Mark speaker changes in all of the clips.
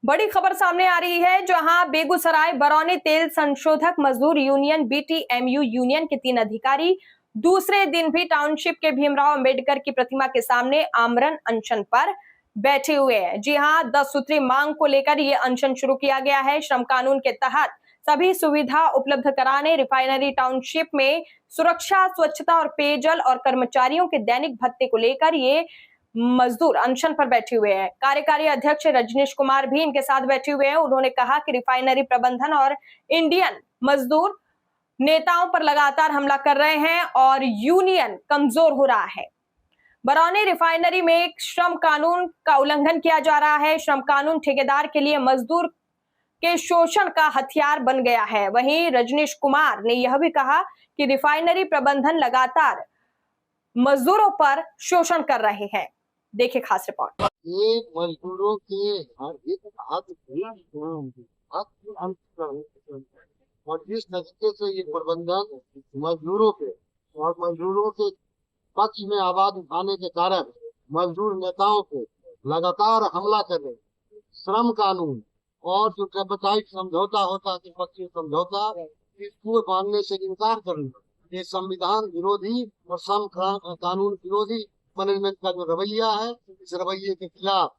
Speaker 1: बड़ी खबर सामने आ रही है, जहां बेगूसराय बरौनी तेल संशोधक मजदूर यूनियन बीटीएमयू यूनियन के 3 अधिकारी दूसरे दिन भी टाउनशिप के भीमराव अंबेडकर की प्रतिमा के सामने आमरण अनशन पर बैठे हुए हैं। जी हां, 10 सूत्री मांग को लेकर यह अनशन शुरू किया गया है। श्रम कानून के तहत सभी सुविधा उपलब्ध कराने, रिफाइनरी टाउनशिप में सुरक्षा, स्वच्छता और पेयजल और कर्मचारियों के दैनिक भत्ते को लेकर ये मजदूर अनशन पर बैठे हुए हैं। कार्यकारी अध्यक्ष रजनीश कुमार भी इनके साथ बैठे हुए हैं। उन्होंने कहा कि रिफाइनरी प्रबंधन और इंडियन मजदूर नेताओं पर लगातार हमला कर रहे हैं और यूनियन कमजोर हो रहा है। बरौनी रिफाइनरी में श्रम कानून का उल्लंघन किया जा रहा है। श्रम कानून ठेकेदार के लिए मजदूर के शोषण का हथियार बन गया है। वहीं रजनीश कुमार ने यह भी कहा कि रिफाइनरी प्रबंधन लगातार मजदूरों पर शोषण कर रहे हैं। देखिए खास रिपोर्ट।
Speaker 2: ये मजदूरों के हक और जिस तरीके से ये प्रबंधन मजदूरों पे और मजदूरों के पक्ष में आवाज उठाने के कारण मजदूर नेताओं पे लगातार हमला कर रहे। श्रम कानून और जो ट्रिपाइट समझौता होता, त्रिपक्षीय समझौता, इसको मानने से इनकार कर रहे। ये संविधान विरोधी और श्रम कानून विरोधी मैनेजमेंट का जो रवैया है, इस रवैये के खिलाफ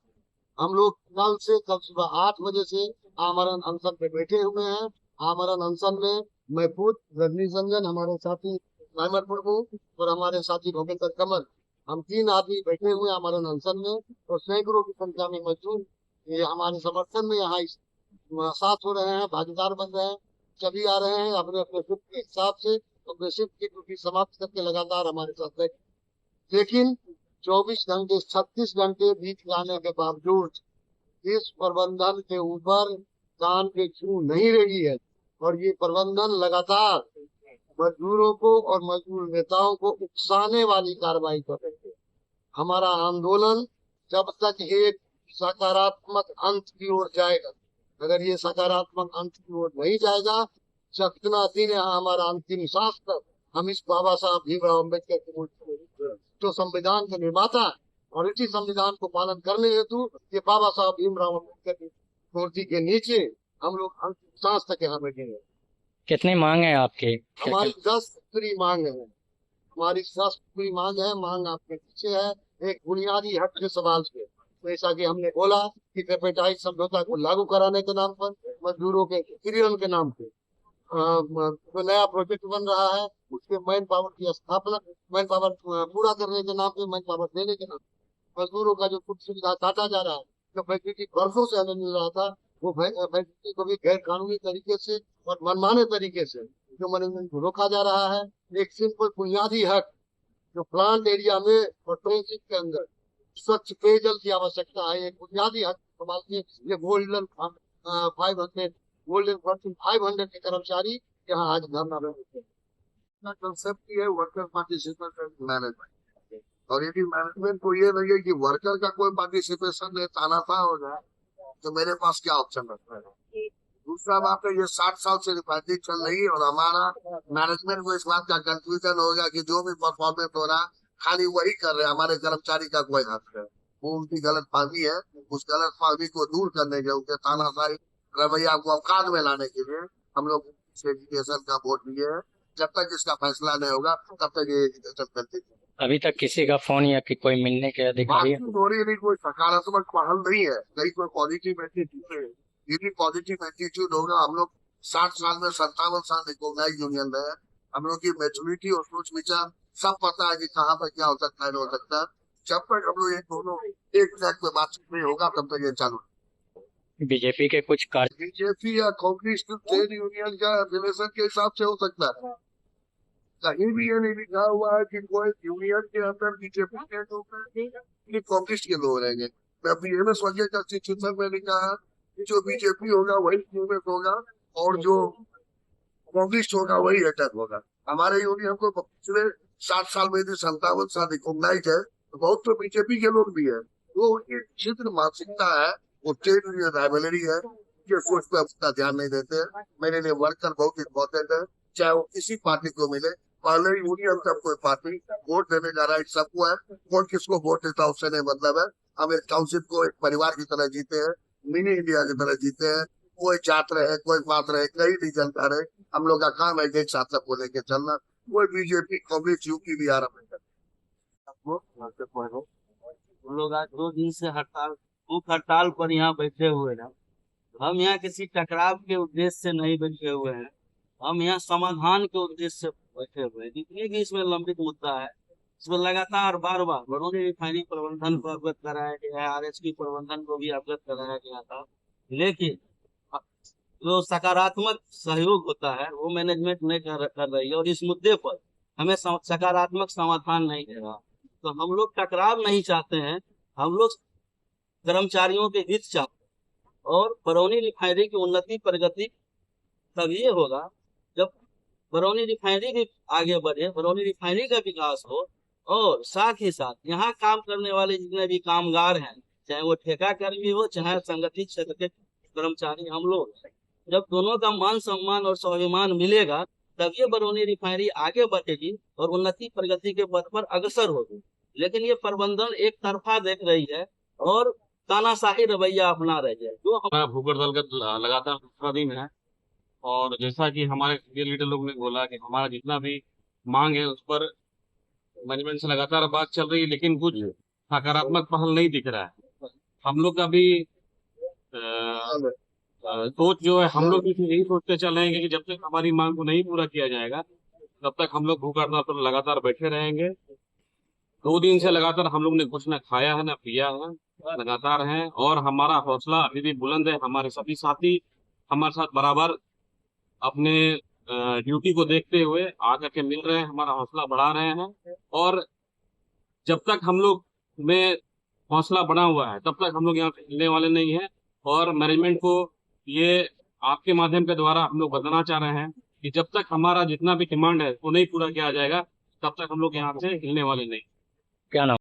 Speaker 2: हम लोग कल सुबह 8 बजे से आमरण अनशन पे बैठे हुए हैं। आमरण अनशन में मैं खुद, रजनीश रंजन, हमारे साथी अहमद प्रभु और हमारे साथी भूपेंद्र कमल, हम 3 आदमी बैठे हुए आमरण अनशन में और सैकड़ों की संख्या में मजदूर ये हमारे समर्थन में यहाँ साथ हो रहे हैं, भागीदार बन रहे हैं। सभी आ रहे हैं अपने अपने शिफ्ट के हिसाब से, अपने शिफ्ट की ड्यूटी समाप्त करके लगातार हमारे साथ बैठे। लेकिन 24 घंटे 36 घंटे बीत जाने के बावजूद इस प्रबंधन के ऊपर कान के छू नहीं रही है और ये प्रबंधन लगातार मजदूरों को और मजदूर नेताओं को उकसाने वाली कार्रवाई कर रही है। हमारा आंदोलन जब तक एक सकारात्मक अंत की ओर जाएगा, अगर ये सकारात्मक अंत की ओर नहीं जाएगा, चकना दिन हमारा अंतिम सांस तक हम इस बाबा साहब भीमराव अम्बेडकर के जो संविधान के निर्माता और इसी संविधान को पालन करने हेतु ये बाबा साहब भीमराव अम्बेडकर की मूर्ति के नीचे हम लोग अंतिम सांस तक यहाँ बैठेंगे।
Speaker 3: कितनी मांग है आपकी?
Speaker 2: हमारी 10 पूरी मांग है। हमारी 10 पूरी मांग है। मांग आपके पीछे है। एक बुनियादी हक के सवाल पे, जैसा कि हमने बोला कि ट्रिपाइट समझौता को लागू कराने के नाम पर, मजदूरों के यूनियन के नाम पे जो नया प्रोजेक्ट बन रहा है उसके मैन पावर की स्थापना, मैन पावर पूरा करने के नाम पे, मैन पावर देने के नाम पे मजदूरों का जो कुछ सुविधा काटा जा रहा है, जो फैसिलिटी वर्षों से हमें मिल रहा था, वो फैसिलिटी को भी गैर कानूनी तरीके से और मनमाने तरीके से जो मैनेजमेंट को रोका जा रहा है। एक सिंपल बुनियादी हक जो प्लांट एरिया में और टाउनशिप के अंदर स्वच्छ पेयजल की आवश्यकता है, एक बुनियादी हक संभाल के ये गोल्डन 500 के कर्मचारी यहाँ आज धरना देते हैं। कंसेप्ट है वर्कर पार्टिसिपेशन मैनेजमेंट, और यदि मैनेजमेंट को ये लगे कि वर्कर का कोई पार्टिसिपेशन है, तानाशाह हो जाए, तो मेरे पास क्या ऑप्शन रहता है। दूसरा बात है, ये 60 साल से रिफाइनरी चल रही है और हमारा मैनेजमेंट को इस बात का कंफ्यूजन होगा कि जो भी परफॉर्मेंस हो रहा खाली वही कर रहे हैं, हमारे कर्मचारी का कोई हक है। वो उनकी गलत फहमी है। उस गलत फहमी को दूर करने के, उनके तानाशाही रवैया को अवकाश में लाने के लिए हम लोग एजुकेशन का वोट लिए है। जब तक इसका फैसला नहीं होगा तब तक ये एजुकेशन करते।
Speaker 3: अभी तक किसी का फोन या कि कोई मिलने के अधिकारी है?
Speaker 2: नहीं, कोई सकारात्मक पहल नहीं है, नहीं कोई पॉजिटिव एटीट्यूड है। यदि पॉजिटिव एटीट्यूड होगा, हम लोग 60 साल में 57 साल रिकॉग्नाइज यूनियन है, हम लोग की मैच्योरिटी और सोच विचार सब पता है कि कहाँ पर क्या हो सकता है, नहीं हो सकता है। जब तक हम लोग ये दोनों एक ट्रैक पे बातचीत नहीं होगा तब तक ये चालू।
Speaker 3: बीजेपी के कुछ कार्य,
Speaker 2: बीजेपी या कांग्रेस ट्रेड यूनियन का रिलेशन के हिसाब से हो सकता है। कहीं भी ये नहीं लिखा हुआ है कि कोई यूनियन के अंदर बीजेपी के लोग कांग्रेस के लोग रहेंगे। एमएस वगैरह का कॉन्स्टिट्यूशन में लिखा है कि जो बीजेपी होगा वही यूनियन होगा और जो कांग्रेस होगा वही अटैक होगा। हमारे यूनियन को पिछले 60 साल में 57 साल रिकॉग्नाइज है, तो बहुत तो बीजेपी के लोग भी है। वो उनकी क्षेत्र मानसिकता है, वो ट्रेड यूनियन राइवलरी है, जो सोच पे अपना ध्यान नहीं देते हैं। मेरे लिए वर्कर बहुत इंपॉर्टेंट है, चाहे वो किसी पार्टी को मिले। पहले यूनियन तब कोई पार्टी वोट देने का राइट सबको है, कौन किसको वोट देता उससे नहीं मतलब है। हम एक टाउनशिप को एक परिवार की तरह जीते हैं।
Speaker 4: मिनी इंडिया की तरह जीते हैं। कोई जात रहे, कोई पात रहे, कहीं नहीं चलता रहे, हम लोग का काम है एक साथ को लेके चलना। कोई बीजेपी कांग्रेस यूपी बिहार में
Speaker 5: हम लोग आज 2 दिन से भूख हड़ताल पर यहाँ बैठे हुए हैं। हम यहाँ किसी टकराव के उद्देश्य से नहीं बैठे हुए हैं, हम यहाँ समाधान के उद्देश्य से बैठे हुए हैं। जितने भी इसमें लंबित मुद्दा है, इसमें लगातार बार बार बरौनी रिफाइनरी प्रबंधन को अवगत कराया गया है, RSP प्रबंधन को भी अवगत कराया गया था, लेकिन जो सकारात्मक सहयोग होता है वो मैनेजमेंट नहीं कर रही है, और इस मुद्दे पर हमें सकारात्मक समाधान नहीं दे रहा। तो हम लोग टकराव नहीं चाहते हैं, हम लोग कर्मचारियों के हित चाहते हैं, और बरौनी रिफाइनरी की उन्नति प्रगति तब ये होगा जब बरौनी रिफाइनरी भी आगे बढ़े, बरौनी रिफाइनरी का विकास हो, और साथ ही साथ यहाँ काम करने वाले जितने भी कामगार हैं, चाहे वो ठेका कर्मी हो चाहे संगठित क्षेत्र के कर्मचारी, हम लोग जब दोनों का मान सम्मान और स्वाभिमान मिलेगा तब ये बरौनी रिफाइनरी आगे बढ़ेगी और उन्नति प्रगति के पथ पर अग्रसर होगी। लेकिन ये प्रबंधन एक तरफा देख रही है और तानाशाही रवैया अपना रही है, जो
Speaker 6: हमारा भूख हड़ताल का लगातार दूसरा दिन है। और जैसा कि हमारे सीनियर लीडर लोग ने बोला कि हमारा जितना भी मांग है उस पर मैनेजमेंट से लगातार बात चल रही है, लेकिन कुछ सकारात्मक पहल नहीं दिख रहा है। हम लोग का भी सोच जो है, हम लोग भी यही सोचते चल रहे हैं कि जब तक हमारी मांग को नहीं पूरा किया जाएगा तब तक हम लोग भूख हड़ताल पर लगातार बैठे रहेंगे। 2 दिन से लगातार हम लोग ने कुछ न खाया है न पिया है, लगातार हैं, और हमारा हौसला अभी भी बुलंद है। हमारे सभी साथी हमारे साथ बराबर अपने ड्यूटी को देखते हुए आकर के मिल रहे हैं, हमारा हौसला बढ़ा रहे हैं। और जब तक हम लोग में हौसला बना हुआ है तब तक हम लोग यहाँ से हिलने वाले नहीं हैं। और मैनेजमेंट को ये आपके माध्यम के द्वारा हम लोग बताना चाह रहे हैं कि जब तक हमारा जितना भी डिमांड है वो नहीं पूरा किया जाएगा तब तक हम लोग यहाँ से हिलने वाले नहीं।
Speaker 3: क्या नाम?